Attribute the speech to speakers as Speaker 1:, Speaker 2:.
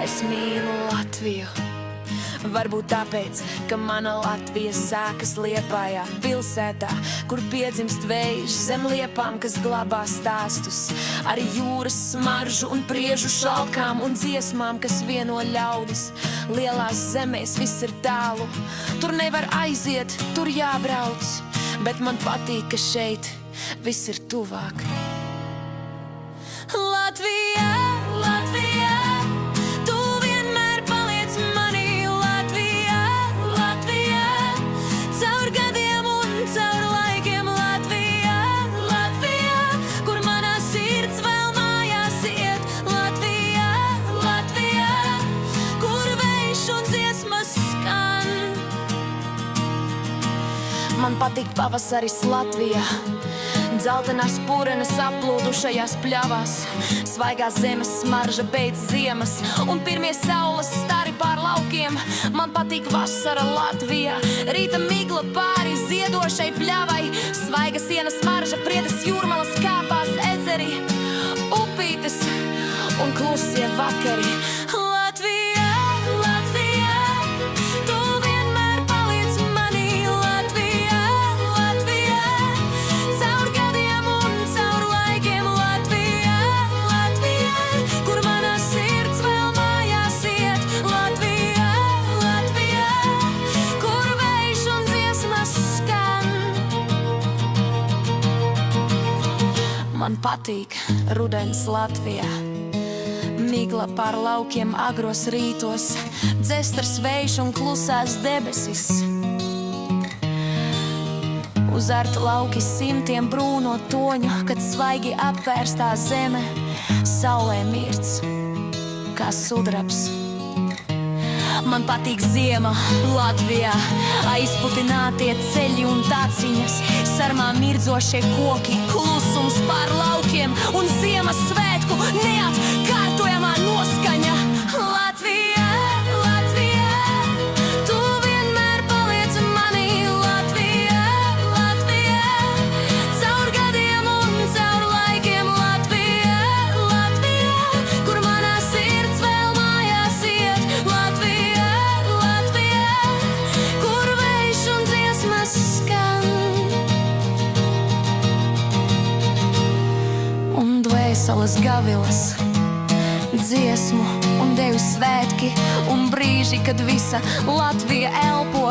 Speaker 1: Es mīlu Latviju, varbūt tāpēc, ka mana Latvija sākas Liepājā, pilsētā, kur piedzimst vējš zem liepām, kas glabā stāstus. Arī jūras smaržu un priežu šalkām un dziesmām, kas vieno ļaudis. Lielās zemēs viss ir tālu, tur nevar aiziet, tur jābrauc, bet man patīk, ka šeit viss ir tuvāk. Latvijā, Latvijā, tu vienmēr paliec manī. Latvijā, Latvijā, caur gadiem un caur laikiem. Latvijā, Latvijā, kur manā sirds vēl mājās iet. Latvijā, Latvijā, kur vējš un dziesmas skan. Man patīk pavasaris Latvijā, dzeltenās purenes aplūdušajās pļavās, svaigā zemes smarža beidz ziemas un pirmie saules stari pār laukiem. Man patīk vasara Latvijā, rīta migla pāri ziedošai pļavai, svaiga sienas smarža, priedes jūrmalas kāpās ezeri, upītes un klusie vakari. Latvijā, Latvijā, tu vienmēr paliec manī. Latvijā, Latvijā, caur gadiem un caur laikiem. Latvijā, Latvijā, kur manā sirds vēl mājās iet. Latvijā, Latvijā, kur vējš un dziesmas skan. Man patīk rudens Latvijā, migla pār laukiem agros rītos, dzestars vējš un klusās debesis. Uzarta lauki simtiem brūno toņu, kad svaigi apvērstā zeme saulē mirts kā sudrabs. Man patīk ziema Latvijā, aizputinātie ceļi un taciņas, sarmā mirdzošie koki, klusums pār laukiem un Ziemassvētku neatkārtojamā noskaņa. Latvijā, Latvijā, tu vienmēr paliec manī. Latvijā, Latvijā, caur gadiem un caur laikiem. Latvijā, Latvijā, kur manā sirds vēl mājās iet. Latvijā, Latvijā, kur vējš un dziesmas skan. Un dvēseles gavilas, dziesmu un deju svētki un brīži, kad visa Latvija elpo.